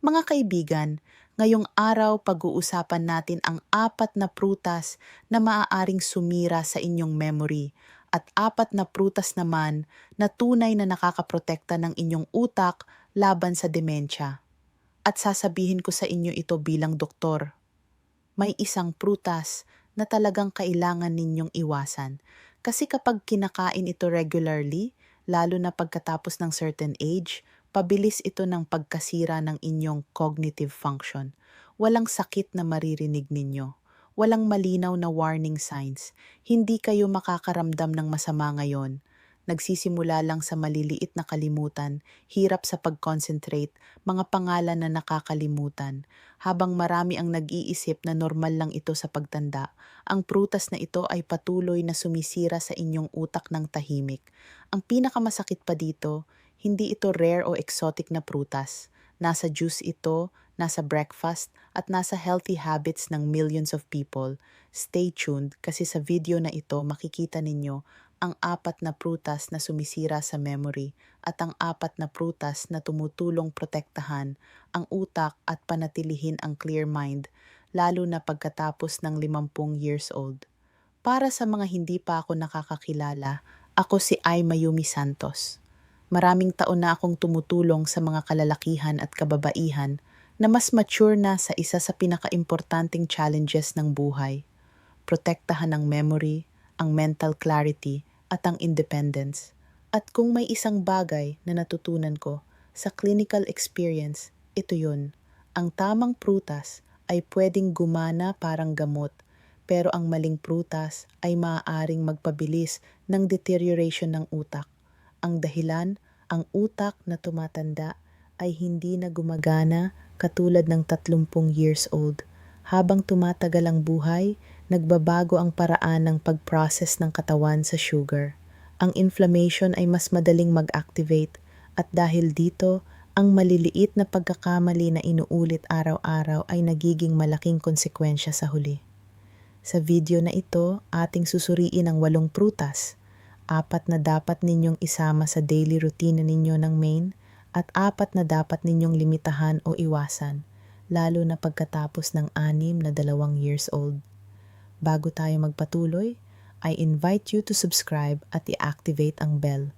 Mga kaibigan, ngayong araw pag-uusapan natin ang 4 na prutas na maaaring sumira sa inyong memory at 4 na prutas naman na tunay na nakakaprotekta ng inyong utak laban sa demensya. At sasabihin ko sa inyo ito bilang doktor. May isang prutas na talagang kailangan ninyong iwasan. Kasi kapag kinakain ito regularly, lalo na pagkatapos ng certain age, pabilis ito ng pagkasira ng inyong cognitive function. Walang sakit na maririnig ninyo. Walang malinaw na warning signs. Hindi kayo makakaramdam ng masama ngayon. Nagsisimula lang sa maliliit na kalimutan, hirap sa pag-concentrate, mga pangalan na nakakalimutan. Habang marami ang nag-iisip na normal lang ito sa pagtanda, ang prutas na ito ay patuloy na sumisira sa inyong utak ng tahimik. Ang pinakamasakit pa dito, hindi ito rare o exotic na prutas. Nasa juice ito, nasa breakfast, at nasa healthy habits ng millions of people. Stay tuned kasi sa video na ito makikita ninyo ang 4 na prutas na sumisira sa memory at ang 4 na prutas na tumutulong protektahan ang utak at panatilihin ang clear mind, lalo na pagkatapos ng 50 years old. Para sa mga hindi pa ako nakakakilala, ako si Ay Mayumi Santos. Maraming taon na akong tumutulong sa mga kalalakihan at kababaihan na mas mature na sa isa sa pinakaimportanteng challenges ng buhay. Protektahan ang memory, ang mental clarity, at ang independence. At kung may isang bagay na natutunan ko sa clinical experience, ito yun. Ang tamang prutas ay pwedeng gumana parang gamot, pero ang maling prutas ay maaaring magpabilis ng deterioration ng utak. Ang dahilan, ang utak na tumatanda ay hindi na gumagana katulad ng 30 years old. Habang tumatagal ang buhay, nagbabago ang paraan ng pag-process ng katawan sa sugar. Ang inflammation ay mas madaling mag-activate at dahil dito, ang maliliit na pagkakamali na inuulit araw-araw ay nagiging malaking konsekwensya sa huli. Sa video na ito, ating susuriin ang 8 prutas. 4 na dapat ninyong isama sa daily routine ninyo ng main at 4 na dapat ninyong limitahan o iwasan, lalo na pagkatapos ng 2 years old. Bago tayo magpatuloy, I invite you to subscribe at i-activate ang bell.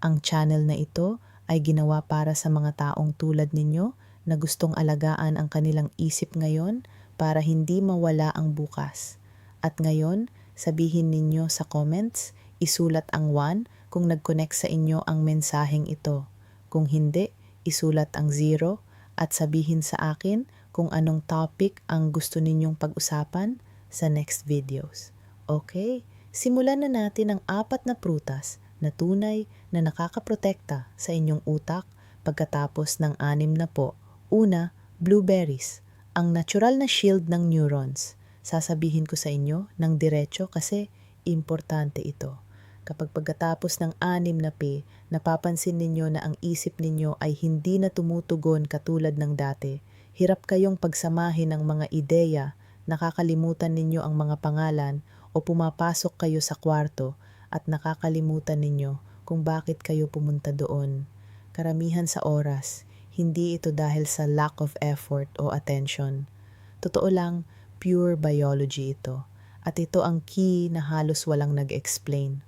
Ang channel na ito ay ginawa para sa mga taong tulad ninyo na gustong alagaan ang kanilang isip ngayon para hindi mawala ang bukas. At ngayon, sabihin ninyo sa comments, isulat ang 1 kung nag-connect sa inyo ang mensaheng ito. Kung hindi, isulat ang 0 at sabihin sa akin kung anong topic ang gusto ninyong pag-usapan sa next videos. Okay, simulan na natin ang 4 na prutas na tunay na nakakaprotekta sa inyong utak pagkatapos ng 6 na po. Una, blueberries, ang natural na shield ng neurons. Sasabihin ko sa inyo ng diretso kasi importante ito. Kapag pagkatapos ng 6 na P, napapansin ninyo na ang isip ninyo ay hindi na tumutugon katulad ng dati, hirap kayong pagsamahin ng mga ideya, nakakalimutan ninyo ang mga pangalan o pumapasok kayo sa kwarto at nakakalimutan ninyo kung bakit kayo pumunta doon. Karamihan sa oras, hindi ito dahil sa lack of effort o attention. Totoo lang, pure biology ito. At ito ang key na halos walang nag-explain.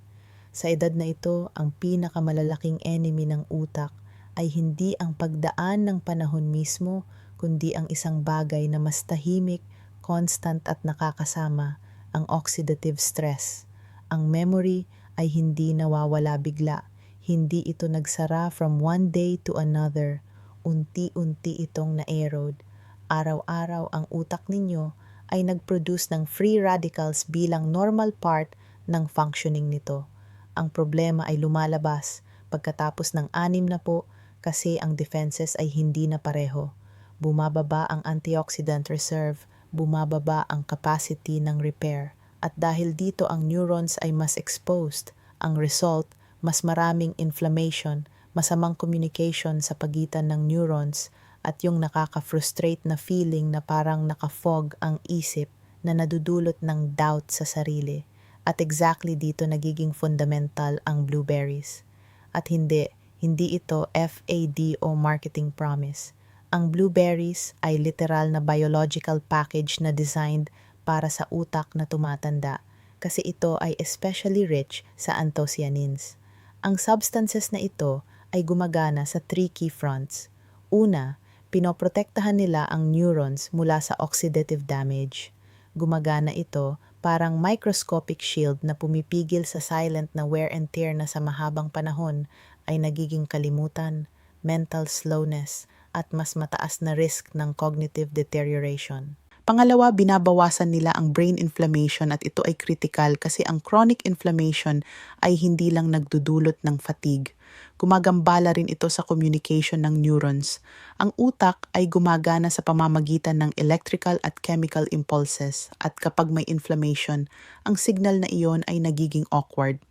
Sa edad na ito, ang pinakamalalaking enemy ng utak ay hindi ang pagdaan ng panahon mismo, kundi ang isang bagay na mas tahimik, constant at nakakasama, ang oxidative stress. Ang memory ay hindi nawawala bigla. Hindi ito nagsara from one day to another. Unti-unti itong na-erode. Araw-araw ang utak ninyo ay nag-produce ng free radicals bilang normal part ng functioning nito. Ang problema ay lumalabas pagkatapos ng 6 na po kasi ang defenses ay hindi na pareho. Bumababa ang antioxidant reserve, bumababa ang capacity ng repair. At dahil dito ang neurons ay mas exposed, ang result, mas maraming inflammation, masamang communication sa pagitan ng neurons at yung nakaka-frustrate na feeling na parang naka-fog ang isip na nadudulot ng doubt sa sarili. At exactly dito nagiging fundamental ang blueberries. At hindi ito FAD o marketing promise. Ang blueberries ay literal na biological package na designed para sa utak na tumatanda kasi ito ay especially rich sa anthocyanins. Ang substances na ito ay gumagana sa three key fronts. Una, pinoprotektahan nila ang neurons mula sa oxidative damage. Gumagana ito parang microscopic shield na pumipigil sa silent na wear and tear na sa mahabang panahon ay nagiging kalimutan, mental slowness, at mas mataas na risk ng cognitive deterioration. Pangalawa, binabawasan nila ang brain inflammation at ito ay critical kasi ang chronic inflammation ay hindi lang nagdudulot ng fatigue. Gumagambala rin ito sa communication ng neurons. Ang utak ay gumagana sa pamamagitan ng electrical at chemical impulses at kapag may inflammation, ang signal na iyon ay nagiging awkward,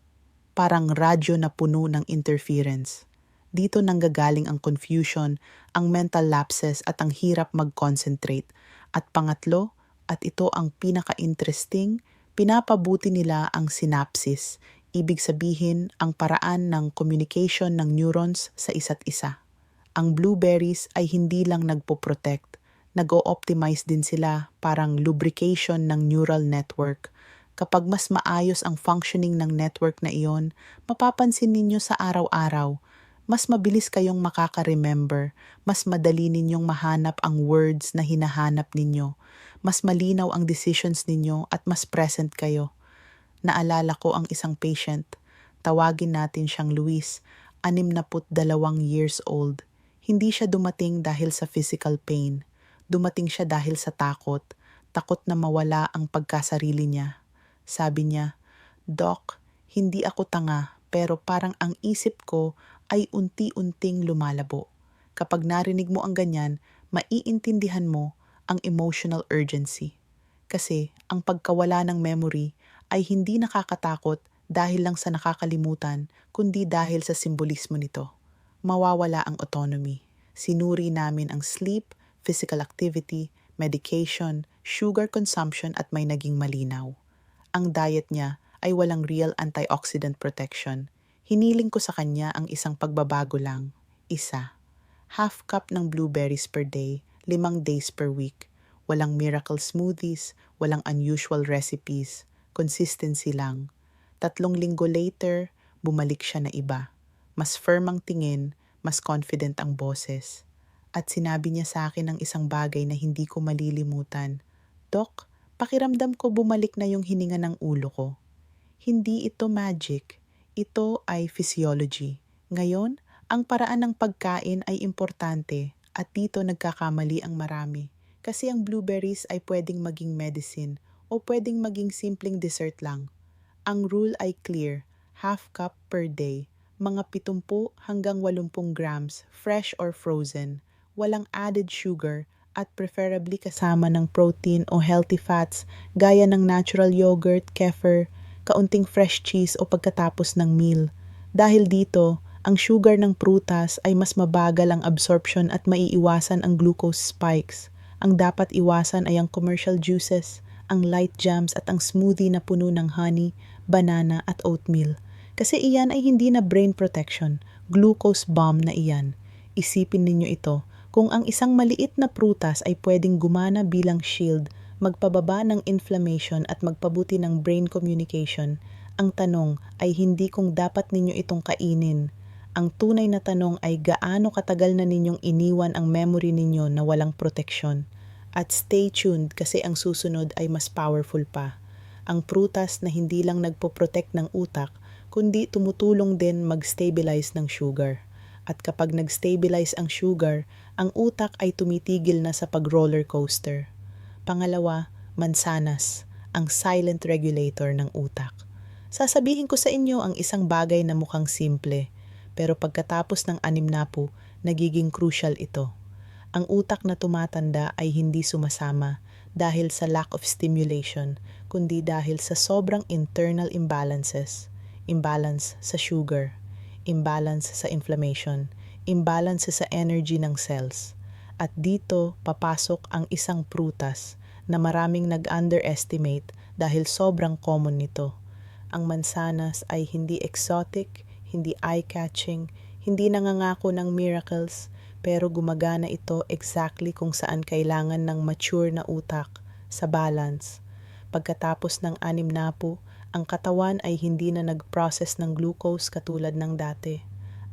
parang radyo na puno ng interference. Dito nanggagaling ang confusion, ang mental lapses at ang hirap mag-concentrate. At pangatlo, at ito ang pinaka-interesting, pinapabuti nila ang synapses, ibig sabihin ang paraan ng communication ng neurons sa isa't isa. Ang blueberries ay hindi lang nagpo-protect, nag-o-optimize din sila parang lubrication ng neural network. Kapag mas maayos ang functioning ng network na iyon, mapapansin ninyo sa araw-araw, mas mabilis kayong makaka-remember, mas madali ninyong mahanap ang words na hinahanap ninyo, mas malinaw ang decisions ninyo at mas present kayo. Naalala ko ang isang patient, tawagin natin siyang Luis, 62 years old. Hindi siya dumating dahil sa physical pain, dumating siya dahil sa takot, takot na mawala ang pagkasarili niya. Sabi niya, "Doc, hindi ako tanga pero parang ang isip ko ay unti-unting lumalabo." Kapag narinig mo ang ganyan, maiintindihan mo ang emotional urgency. Kasi ang pagkawala ng memory ay hindi nakakatakot dahil lang sa nakakalimutan, kundi dahil sa simbolismo nito. Mawawala ang autonomy. Sinuri namin ang sleep, physical activity, medication, sugar consumption at may naging malinaw. Ang diet niya ay walang real antioxidant protection. Hiniling ko sa kanya ang isang pagbabago lang. Isa. Half cup ng blueberries per day, 5 days per week. Walang miracle smoothies, walang unusual recipes. Consistency lang. 3 linggo later, bumalik siya na iba. Mas firm ang tingin, mas confident ang boses. At sinabi niya sa akin ang isang bagay na hindi ko malilimutan. "Doc, pakiramdam ko bumalik na yung hininga ng ulo ko." Hindi ito magic. Ito ay physiology. Ngayon, ang paraan ng pagkain ay importante at dito nagkakamali ang marami. Kasi ang blueberries ay pwedeng maging medicine o pwedeng maging simpleng dessert lang. Ang rule ay clear, half cup per day, mga 70 hanggang 80 grams, fresh or frozen, walang added sugar at preferably kasama ng protein o healthy fats gaya ng natural yogurt, kefir, kaunting fresh cheese o pagkatapos ng meal. Dahil dito, ang sugar ng prutas ay mas mabagal ang absorption at maiiwasan ang glucose spikes. Ang dapat iwasan ay ang commercial juices, ang light jams at ang smoothie na puno ng honey, banana at oatmeal. Kasi iyan ay hindi na brain protection, glucose bomb na iyan. Isipin ninyo ito, kung ang isang maliit na prutas ay pwedeng gumana bilang shield, magpababa ng inflammation at magpabuti ng brain communication, ang tanong ay hindi kung dapat ninyo itong kainin. Ang tunay na tanong ay gaano katagal na ninyong iniwan ang memory ninyo na walang proteksyon. At stay tuned kasi ang susunod ay mas powerful pa. Ang prutas na hindi lang nagpo-protect ng utak, kundi tumutulong din mag-stabilize ng sugar. At kapag nag-stabilize ang sugar, ang utak ay tumitigil na sa pag-roller coaster. Pangalawa, mansanas, ang silent regulator ng utak. Sasabihin ko sa inyo ang isang bagay na mukhang simple, pero pagkatapos ng 60, nagiging crucial ito. Ang utak na tumatanda ay hindi sumasama dahil sa lack of stimulation, kundi dahil sa sobrang internal imbalances. Imbalance sa sugar, imbalance sa inflammation, imbalance sa energy ng cells. At dito papasok ang isang prutas na maraming nag-underestimate dahil sobrang common nito. Ang mansanas ay hindi exotic, hindi eye-catching, hindi nangangako ng miracles, pero gumagana ito exactly kung saan kailangan ng mature na utak, sa balance. Pagkatapos ng 6 ang katawan ay hindi na nag-process ng glucose katulad ng dati.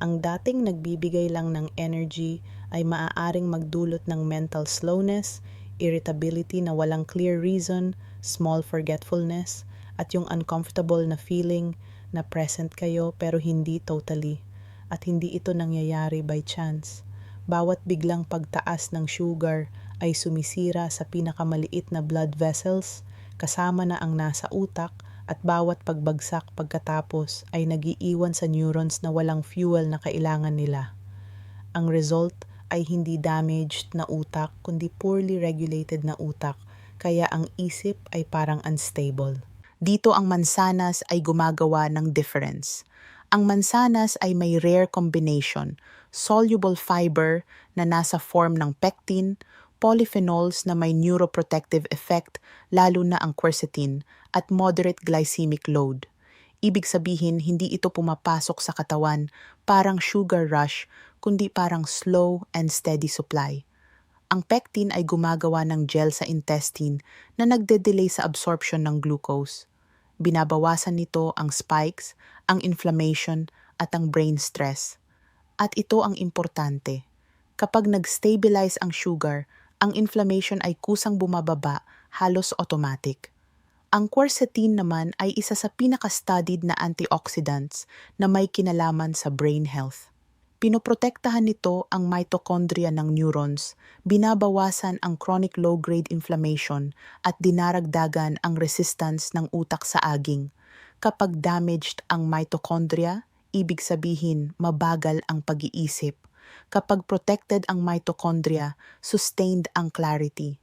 Ang dating nagbibigay lang ng energy ay maaaring magdulot ng mental slowness, irritability na walang clear reason, small forgetfulness, at yung uncomfortable na feeling na present kayo pero hindi totally. At hindi ito nangyayari by chance. Bawat biglang pagtaas ng sugar ay sumisira sa pinakamaliit na blood vessels, kasama na ang nasa utak, at bawat pagbagsak pagkatapos ay nagiiwan sa neurons na walang fuel na kailangan nila. Ang result ay hindi damaged na utak kundi poorly regulated na utak, kaya ang isip ay parang unstable. Dito ang mansanas ay gumagawa ng difference. Ang mansanas ay may rare combination, soluble fiber na nasa form ng pectin, polyphenols na may neuroprotective effect lalo na ang quercetin at moderate glycemic load. Ibig sabihin, hindi ito pumapasok sa katawan parang sugar rush, kundi parang slow and steady supply. Ang pectin ay gumagawa ng gel sa intestine na nagde-delay sa absorption ng glucose. Binabawasan nito ang spikes, ang inflammation, at ang brain stress. At ito ang importante. Kapag nag-stabilize ang sugar, ang inflammation ay kusang bumababa, halos automatic. Ang quercetin naman ay isa sa pinaka-studied na antioxidants na may kinalaman sa brain health. Pinoprotektahan nito ang mitochondria ng neurons, binabawasan ang chronic low-grade inflammation at dinaragdagan ang resistance ng utak sa aging. Kapag damaged ang mitochondria, ibig sabihin mabagal ang pag-iisip. Kapag protected ang mitochondria, sustained ang clarity.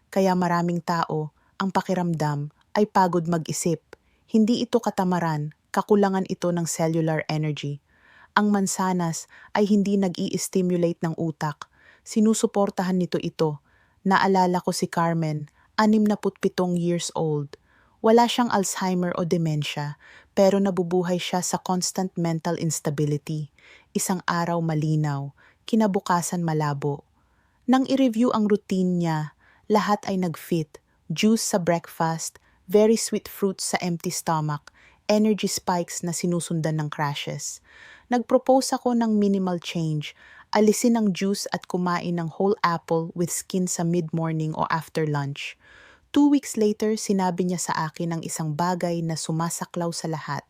Kaya maraming tao, ang pakiramdam ay pagod mag-isip. Hindi ito katamaran, kakulangan ito ng cellular energy. Ang mansanas ay hindi nag-i-stimulate ng utak. Sinusuportahan nito ito. Naalala ko si Carmen, 67 years old. Wala siyang Alzheimer o dementia, pero nabubuhay siya sa constant mental instability. Isang araw malinaw, kinabukasan malabo. Nang i-review ang routine niya, lahat ay nag-fit. Juice sa breakfast, very sweet fruits sa empty stomach, energy spikes na sinusundan ng crashes. Nag-propose ako ng minimal change, alisin ang juice at kumain ng whole apple with skin sa mid-morning o after lunch. 2 weeks later, sinabi niya sa akin ang isang bagay na sumasaklaw sa lahat.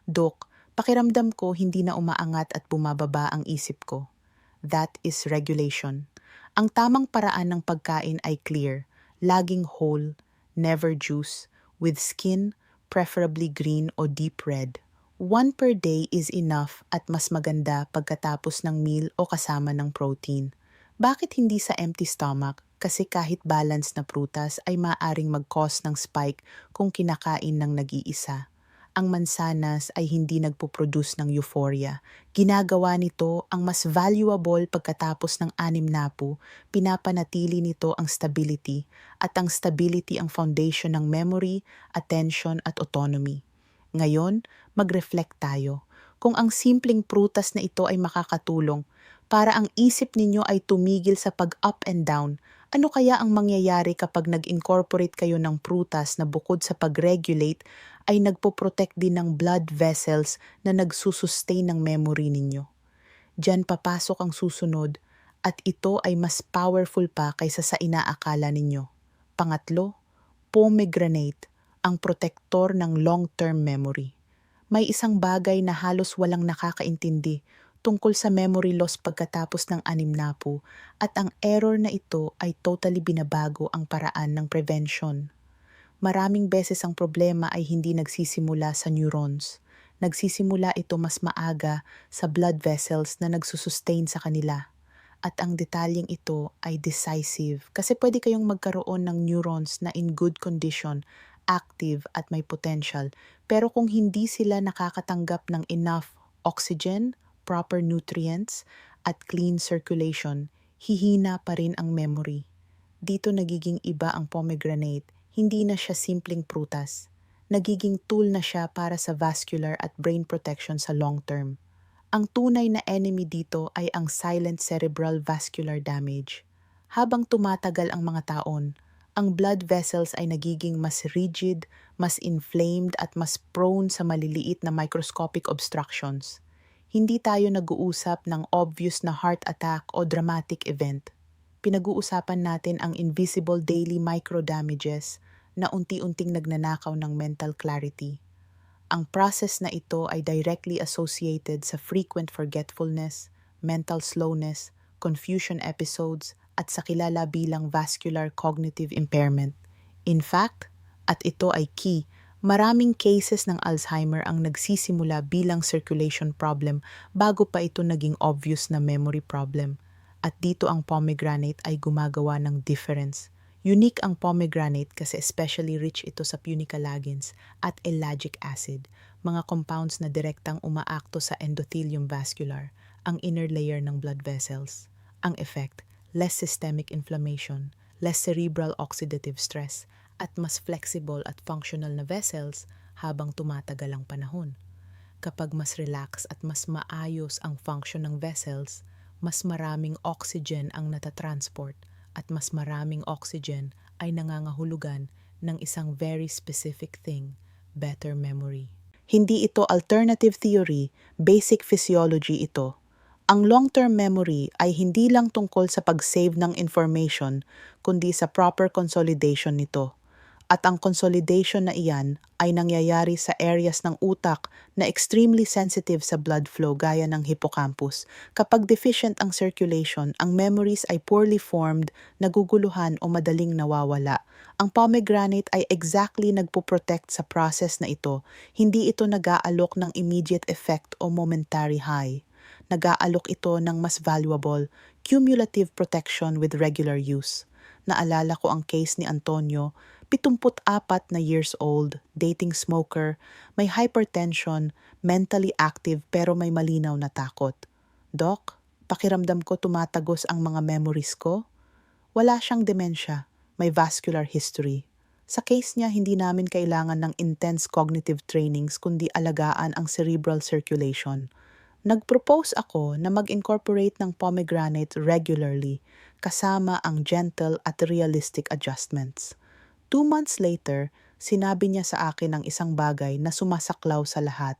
Dok, pakiramdam ko hindi na umaangat at bumababa ang isip ko. That is regulation. Ang tamang paraan ng pagkain ay clear, laging whole, never juice, with skin, preferably green o deep red. 1 per day is enough at mas maganda pagkatapos ng meal o kasama ng protein. Bakit hindi sa empty stomach? Kasi kahit balance na prutas ay maaaring mag-cause ng spike kung kinakain ng nag-iisa. Ang mansanas ay hindi nagpo-produce ng euphoria. Ginagawa nito ang mas valuable pagkatapos ng 6, pinapanatili nito ang stability, at ang stability ang foundation ng memory, attention at autonomy. Ngayon, mag-reflect tayo. Kung ang simpleng prutas na ito ay makakatulong para ang isip ninyo ay tumigil sa pag-up and down, ano kaya ang mangyayari kapag nag-incorporate kayo ng prutas na bukod sa pag-regulate ay nagpo-protect din ng blood vessels na nagsusustain ng memory ninyo? Diyan papasok ang susunod at ito ay mas powerful pa kaysa sa inaakala ninyo. Pangatlo, pomegranate, ang protektor ng long-term memory. May isang bagay na halos walang nakakaintindi tungkol sa memory loss pagkatapos ng 6 at ang error na ito ay totally binabago ang paraan ng prevention. Maraming beses ang problema ay hindi nagsisimula sa neurons. Nagsisimula ito mas maaga sa blood vessels na nagsusustain sa kanila. At ang detalyeng ito ay decisive kasi pwede kayong magkaroon ng neurons na in good condition, active at may potential. Pero kung hindi sila nakakatanggap ng enough oxygen, proper nutrients, at clean circulation, hihina pa rin ang memory. Dito nagiging iba ang pomegranate. Hindi na siya simpleng prutas. Nagiging tool na siya para sa vascular at brain protection sa long term. Ang tunay na enemy dito ay ang silent cerebral vascular damage. Habang tumatagal ang mga taon, ang blood vessels ay nagiging mas rigid, mas inflamed at mas prone sa maliliit na microscopic obstructions. Hindi tayo nag-uusap ng obvious na heart attack o dramatic event. Pinag-uusapan natin ang invisible daily micro-damages na unti-unting nagnanakaw ng mental clarity. Ang process na ito ay directly associated sa frequent forgetfulness, mental slowness, confusion episodes, at sa kilala bilang vascular cognitive impairment. In fact, at ito ay key, maraming cases ng Alzheimer ang nagsisimula bilang circulation problem bago pa ito naging obvious na memory problem. At dito ang pomegranate ay gumagawa ng difference. Unique ang pomegranate kasi especially rich ito sa punicalagins at ellagic acid, mga compounds na direktang umaakto sa endothelium vascular, ang inner layer ng blood vessels. Ang effect, less systemic inflammation, less cerebral oxidative stress, at mas flexible at functional na vessels habang tumatagal ang panahon. Kapag mas relax at mas maayos ang function ng vessels, mas maraming oxygen ang natatransport at mas maraming oxygen ay nangangahulugan ng isang very specific thing, better memory. Hindi ito alternative theory, basic physiology ito. Ang long-term memory ay hindi lang tungkol sa pag-save ng information, kundi sa proper consolidation nito. At ang consolidation na iyan ay nangyayari sa areas ng utak na extremely sensitive sa blood flow gaya ng hippocampus. Kapag deficient ang circulation, ang memories ay poorly formed, naguguluhan o madaling nawawala. Ang pomegranate ay exactly nagpo-protect sa process na ito. Hindi ito nag-aalok ng immediate effect o momentary high. Nag-aalok ito ng mas valuable, cumulative protection with regular use. Naalala ko ang case ni Antonio, 74 na years old, dating smoker, may hypertension, mentally active pero may malinaw na takot. Doc, pakiramdam ko tumatagos ang mga memories ko. Wala siyang demensya, may vascular history. Sa case niya, hindi namin kailangan ng intense cognitive trainings kundi alagaan ang cerebral circulation. Nag-propose ako na mag-incorporate ng pomegranate regularly kasama ang gentle at realistic adjustments. 2 months later, sinabi niya sa akin ang isang bagay na sumasaklaw sa lahat.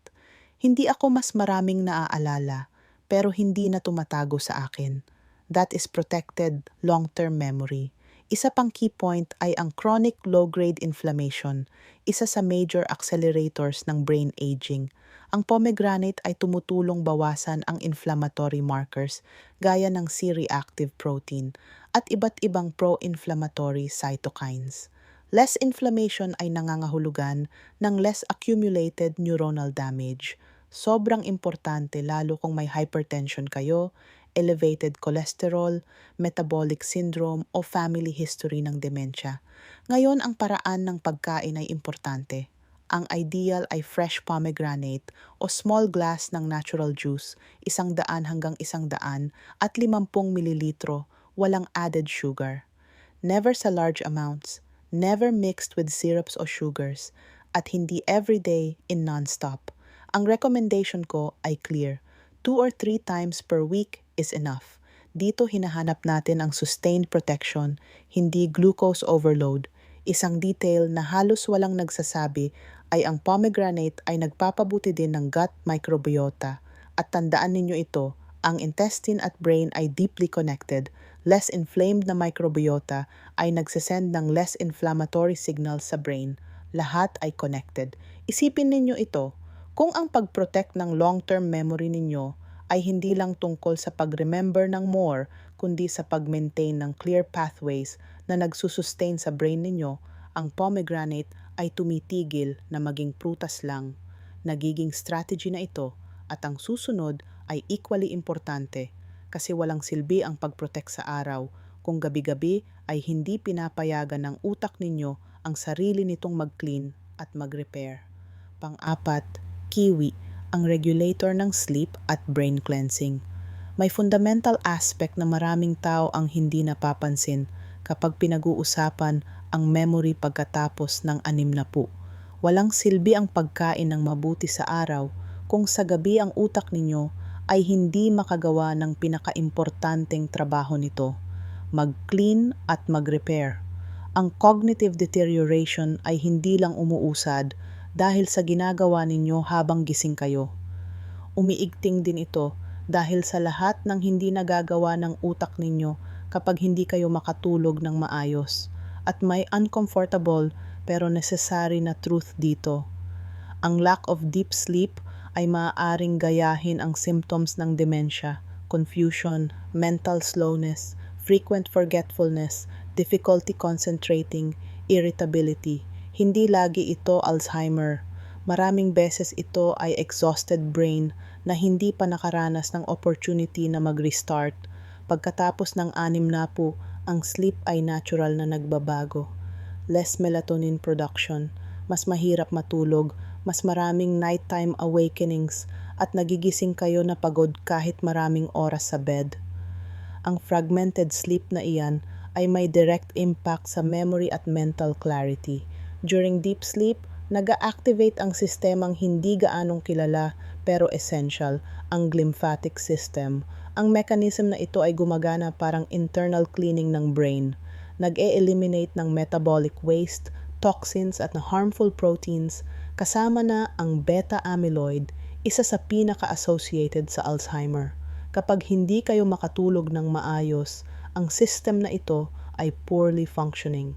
Hindi ako mas maraming naaalala, pero hindi na tumatago sa akin. That is protected long-term memory. Isa pang key point ay ang chronic low-grade inflammation, isa sa major accelerators ng brain aging. Ang pomegranate ay tumutulong bawasan ang inflammatory markers gaya ng C-reactive protein at iba't ibang pro-inflammatory cytokines. Less inflammation ay nangangahulugan ng less accumulated neuronal damage. Sobrang importante lalo kung may hypertension kayo, elevated cholesterol, metabolic syndrome o family history ng dementia. Ngayon ang paraan ng pagkain ay importante. Ang ideal ay fresh pomegranate o small glass ng natural juice, 100 hanggang 100 at 50 mililitro, walang added sugar. Never sa large amounts. Never mixed with syrups o sugars, at hindi everyday in non-stop. Ang recommendation ko ay clear. 2 or 3 times per week is enough. Dito hinahanap natin ang sustained protection, hindi glucose overload. Isang detail na halos walang nagsasabi ay ang pomegranate ay nagpapabuti din ng gut microbiota. At tandaan ninyo ito, ang intestine at brain ay deeply connected. Less inflamed na microbiota ay nagsesend ng less inflammatory signals sa brain. Lahat ay connected. Isipin ninyo ito, kung ang pag-protect ng long-term memory ninyo ay hindi lang tungkol sa pag-remember ng more, kundi sa pag-maintain ng clear pathways na nagsusustain sa brain ninyo, ang pomegranate ay tumitigil na maging prutas lang. Nagiging strategy na ito at ang susunod ay equally importante. Kasi walang silbi ang pag-protect sa araw kung gabi-gabi ay hindi pinapayagan ng utak ninyo ang sarili nitong mag-clean at mag-repair. Pang-apat, kiwi, ang regulator ng sleep at brain cleansing. May fundamental aspect na maraming tao ang hindi napapansin kapag pinag-uusapan ang memory pagkatapos ng 60. Walang silbi ang pagkain ng mabuti sa araw kung sa gabi ang utak ninyo ay hindi makagawa ng pinakaimportanteng trabaho nito, mag-clean at mag-repair. Ang cognitive deterioration ay hindi lang umuusad dahil sa ginagawa ninyo habang gising kayo. Umiigting din ito dahil sa lahat ng hindi nagagawa ng utak ninyo kapag hindi kayo makatulog ng maayos. At may uncomfortable pero necessary na truth dito. Ang lack of deep sleep ay maaaring gayahin ang symptoms ng demensya, confusion, mental slowness, frequent forgetfulness, difficulty concentrating, irritability. Hindi lagi ito Alzheimer. Maraming beses ito ay exhausted brain na hindi pa nakaranas ng opportunity na mag-restart. Pagkatapos ng 6 ang sleep ay natural na nagbabago. Less melatonin production, mas mahirap matulog, mas maraming nighttime awakenings at nagigising kayo na pagod kahit maraming oras sa bed. Ang fragmented sleep na iyan ay may direct impact sa memory at mental clarity. During deep sleep, nag-activate ang sistemang hindi gaanong kilala pero essential, ang glymphatic system. Ang mechanism na ito ay gumagana parang internal cleaning ng brain. Nag-e-eliminate ng metabolic waste, toxins at harmful proteins, kasama na ang beta-amyloid, isa sa pinaka-associated sa Alzheimer. Kapag hindi kayo makatulog ng maayos, ang system na ito ay poorly functioning.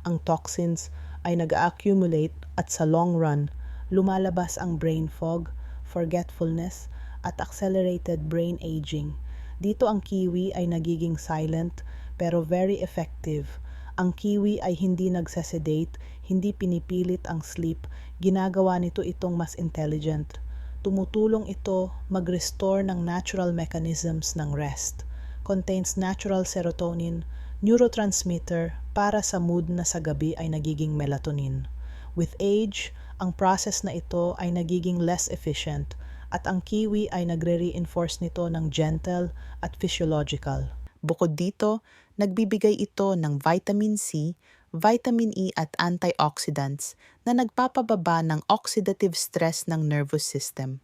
Ang toxins ay nag-accumulate at sa long run, lumalabas ang brain fog, forgetfulness, at accelerated brain aging. Dito ang kiwi ay nagiging silent pero very effective. Ang kiwi ay hindi nagsasedate, hindi pinipilit ang sleep, ginagawa nito itong mas intelligent. Tumutulong ito mag-restore ng natural mechanisms ng rest. Contains natural serotonin, neurotransmitter para sa mood na sa gabi ay nagiging melatonin. With age, ang process na ito ay nagiging less efficient at ang kiwi ay nagre-reinforce nito ng gentle at physiological. Bukod dito, nagbibigay ito ng vitamin C, vitamin E at antioxidants na nagpapababa ng oxidative stress ng nervous system.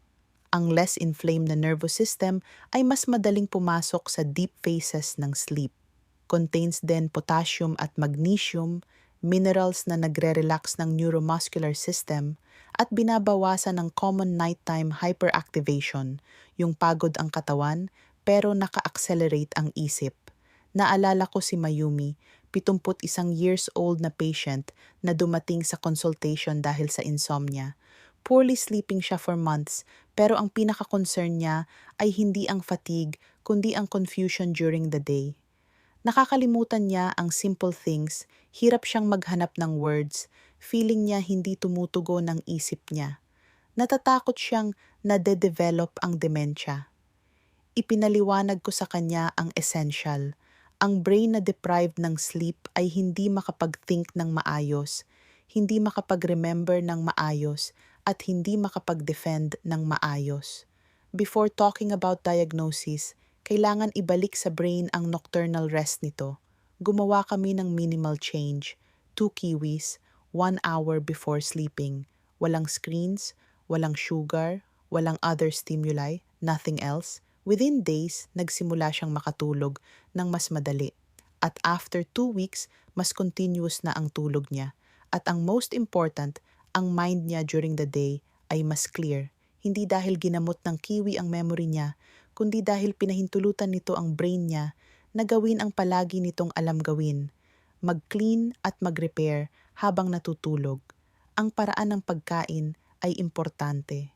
Ang less inflamed na nervous system ay mas madaling pumasok sa deep phases ng sleep. Contains din potassium at magnesium, minerals na nagre-relax ng neuromuscular system at binabawasan ng common nighttime hyperactivation, yung pagod ang katawan pero naka-accelerate ang isip. Naalala ko si Mayumi, 71 years old na patient na dumating sa consultation dahil sa insomnia. Poorly sleeping siya for months, pero ang pinaka-concern niya ay hindi ang fatigue, kundi ang confusion during the day. Nakakalimutan niya ang simple things, hirap siyang maghanap ng words, feeling niya hindi tumutugon ang isip niya. Natatakot siyang nade-develop ang dementia. Ipinaliwanag ko sa kanya ang essential. Ang brain na deprived ng sleep ay hindi makapag-think ng maayos, hindi makapag-remember ng maayos, at hindi makapag-defend ng maayos. Before talking about diagnosis, kailangan ibalik sa brain ang nocturnal rest nito. Gumawa kami ng minimal change, 2 kiwis, 1 hour before sleeping. Walang screens, walang sugar, walang other stimuli, nothing else. Within days, nagsimula siyang makatulog ng mas madali. At after 2 weeks, mas continuous na ang tulog niya. At ang most important, ang mind niya during the day ay mas clear. Hindi dahil ginamot ng kiwi ang memory niya, kundi dahil pinahintulutan nito ang brain niya na gawin ang palagi nitong alam gawin. Mag-clean at mag-repair habang natutulog. Ang paraan ng pagkain ay importante.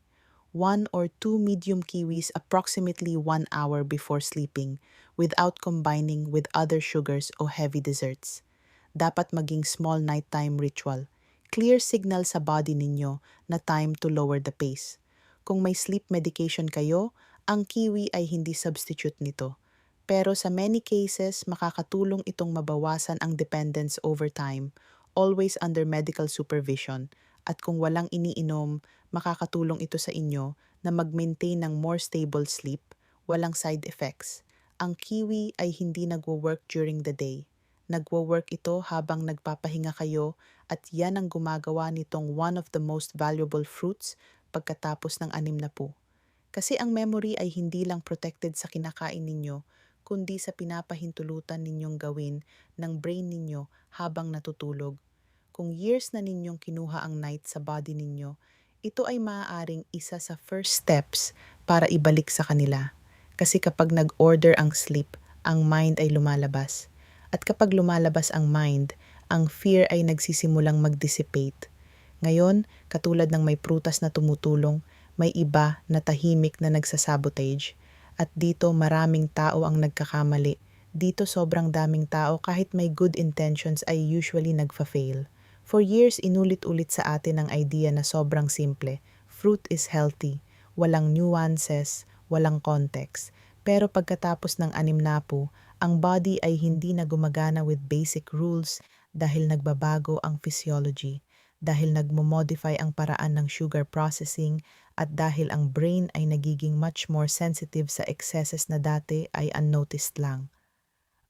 1 or 2 medium kiwis approximately 1 hour before sleeping without combining with other sugars o heavy desserts. Dapat maging small nighttime ritual. Clear signal sa body ninyo na time to lower the pace. Kung may sleep medication kayo, ang kiwi ay hindi substitute nito. Pero sa many cases, makakatulong itong mabawasan ang dependence over time, always under medical supervision. At kung walang iniinom, makakatulong ito sa inyo na mag-maintain ng more stable sleep, walang side effects. Ang kiwi ay hindi nagwo-work during the day. Nagwo-work ito habang nagpapahinga kayo at yan ang gumagawa nitong one of the most valuable fruits pagkatapos ng 60. Kasi ang memory ay hindi lang protected sa kinakain ninyo, kundi sa pinapahintulutan ninyong gawin ng brain ninyo habang natutulog. Kung years na ninyong kinuha ang night sa body ninyo, ito ay maaaring isa sa first steps para ibalik sa kanila. Kasi kapag nag-order ang sleep, ang mind ay lumalabas. At kapag lumalabas ang mind, ang fear ay nagsisimulang mag-dissipate. Ngayon, katulad ng may prutas na tumutulong, may iba na tahimik na nagsasabotage. At dito maraming tao ang nagkakamali. Dito sobrang daming tao kahit may good intentions ay usually nagfa-fail. For years, inulit-ulit sa atin ang idea na sobrang simple. Fruit is healthy. Walang nuances, walang context. Pero pagkatapos ng 6 ang body ay hindi na gumagana with basic rules dahil nagbabago ang physiology, dahil nagmo-modify ang paraan ng sugar processing, at dahil ang brain ay nagiging much more sensitive sa excesses na dati ay unnoticed lang.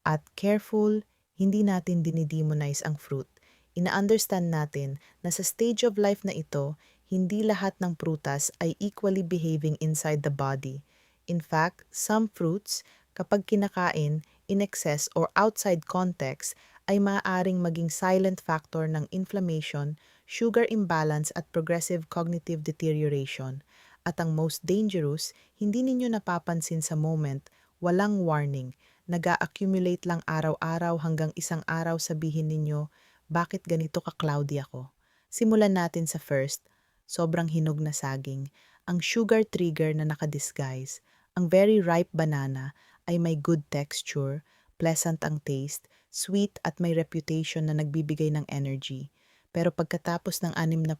At careful, hindi natin dinidemonize ang fruit. Ina-understand natin na sa stage of life na ito, hindi lahat ng prutas ay equally behaving inside the body. In fact, some fruits, kapag kinakain, in excess or outside context, ay maaaring maging silent factor ng inflammation, sugar imbalance at progressive cognitive deterioration. At ang most dangerous, hindi ninyo napapansin sa moment, walang warning, nag-accumulate lang araw-araw hanggang isang araw sabihin ninyo, bakit ganito ka-cloudy ako? Simulan natin sa first, sobrang hinog na saging, ang sugar trigger na nakadisguise, ang very ripe banana ay may good texture, pleasant ang taste, sweet at may reputation na nagbibigay ng energy. Pero pagkatapos ng 6,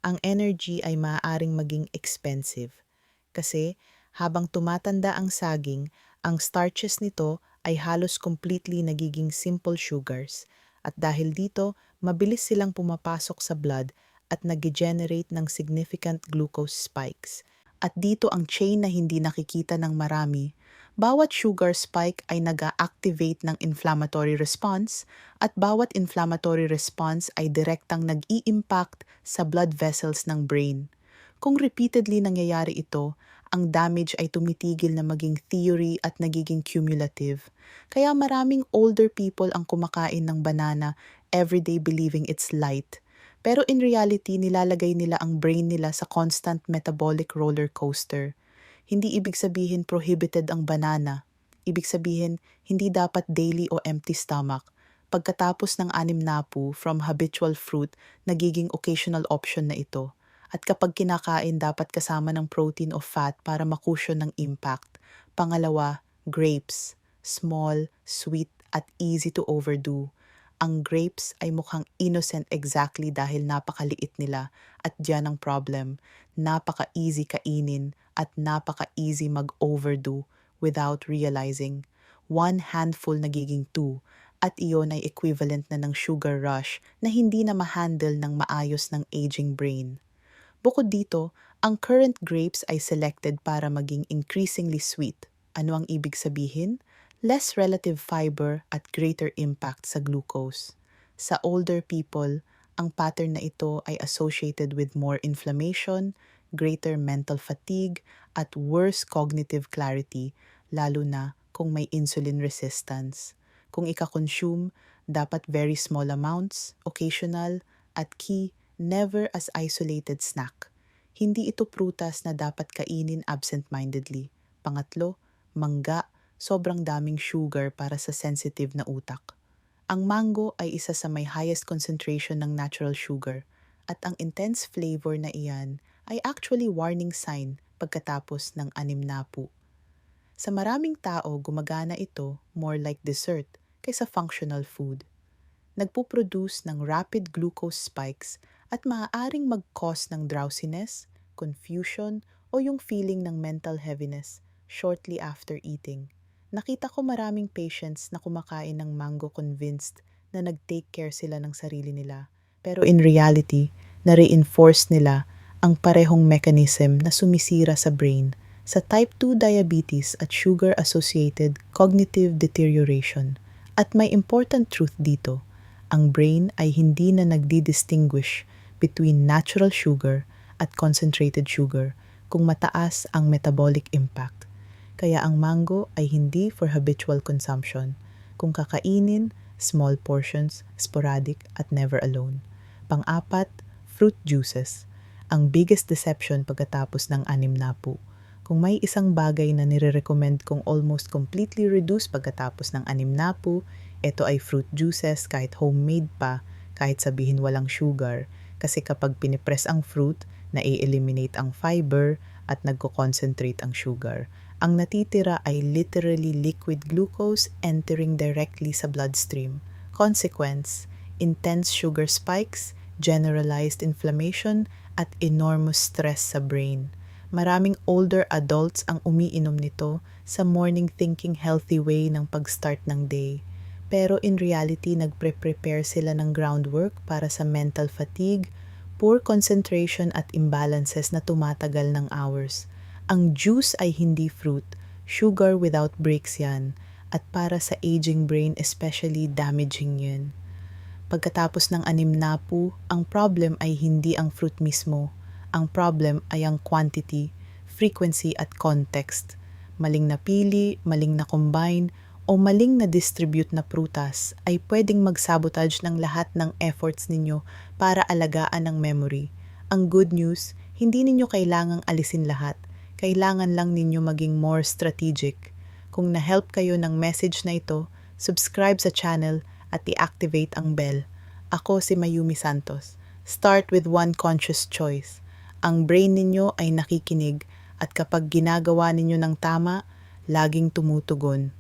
ang energy ay maaaring maging expensive. Kasi habang tumatanda ang saging, ang starches nito ay halos completely nagiging simple sugars. At dahil dito, mabilis silang pumapasok sa blood at nag-generate ng significant glucose spikes. At dito ang chain na hindi nakikita ng marami. Bawat sugar spike ay nag-activate ng inflammatory response at bawat inflammatory response ay direktang nag-i-impact sa blood vessels ng brain. Kung repeatedly nangyayari ito, ang damage ay tumitigil na maging theory at nagiging cumulative. Kaya maraming older people ang kumakain ng banana everyday believing it's light. Pero in reality, nilalagay nila ang brain nila sa constant metabolic roller coaster. Hindi ibig sabihin prohibited ang banana. Ibig sabihin, hindi dapat daily o empty stomach. Pagkatapos ng 6 from habitual fruit, nagiging occasional option na ito. At kapag kinakain, dapat kasama ng protein o fat para makusyon ng impact. Pangalawa, grapes. Small, sweet, at easy to overdo. Ang grapes ay mukhang innocent exactly dahil napakaliit nila at diyan ang problem. Napaka-easy kainin at napaka-easy mag-overdo without realizing. 1 handful nagiging 2 at iyon ay equivalent na ng sugar rush na hindi na ma-handle ng maayos ng aging brain. Bukod dito, ang current grapes ay selected para maging increasingly sweet. Ano ang ibig sabihin? Less relative fiber at greater impact sa glucose. Sa older people, ang pattern na ito ay associated with more inflammation, greater mental fatigue, at worse cognitive clarity, lalo na kung may insulin resistance. Kung ika-consume, dapat very small amounts, occasional, at key, never as isolated snack. Hindi ito prutas na dapat kainin absent-mindedly. Pangatlo, mangga, sobrang daming sugar para sa sensitive na utak. Ang mango ay isa sa may highest concentration ng natural sugar at ang intense flavor na iyan ay actually warning sign pagkatapos ng 6. Sa maraming tao, gumagana ito more like dessert kaysa functional food. Nagpuproduce ng rapid glucose spikes at maaaring mag-cause ng drowsiness, confusion, o yung feeling ng mental heaviness shortly after eating. Nakita ko maraming patients na kumakain ng mango convinced na nag-take care sila ng sarili nila. Pero in reality, na-reinforce nila ang parehong mechanism na sumisira sa brain sa type 2 diabetes at sugar-associated cognitive deterioration. At may important truth dito, ang brain ay hindi na nagdi-distinguish between natural sugar at concentrated sugar, kung mataas ang metabolic impact. Kaya ang mango ay hindi for habitual consumption. Kung kakainin, small portions, sporadic at never alone. Pang-apat, fruit juices. Ang biggest deception pagkatapos ng 6 na po. Kung may isang bagay na nire-recommend kong almost completely reduce pagkatapos ng 6 na po, ito ay fruit juices kahit homemade pa, kahit sabihin walang sugar. Kasi kapag pinipress ang fruit, na-eliminate ang fiber at nagko-concentrate ang sugar. Ang natitira ay literally liquid glucose entering directly sa bloodstream. Consequence, intense sugar spikes, generalized inflammation, at enormous stress sa brain. Maraming older adults ang umiinom nito sa morning thinking healthy way ng pag-start ng day. Pero in reality, nagpre-prepare sila ng groundwork para sa mental fatigue, poor concentration at imbalances na tumatagal ng hours. Ang juice ay hindi fruit, sugar without breaks yan, at para sa aging brain especially damaging yun. Pagkatapos ng 6 na po, ang problem ay hindi ang fruit mismo. Ang problem ay ang quantity, frequency at context. Maling napili, maling na combine, o maling na distribute na prutas ay pwedeng mag-sabotage ng lahat ng efforts ninyo para alagaan ang memory. Ang good news, hindi ninyo kailangang alisin lahat. Kailangan lang ninyo maging more strategic. Kung na-help kayo ng message na ito, subscribe sa channel at i-activate ang bell. Ako si Mayumi Santos. Start with one conscious choice. Ang brain ninyo ay nakikinig at kapag ginagawa ninyo ng tama, laging tumutugon.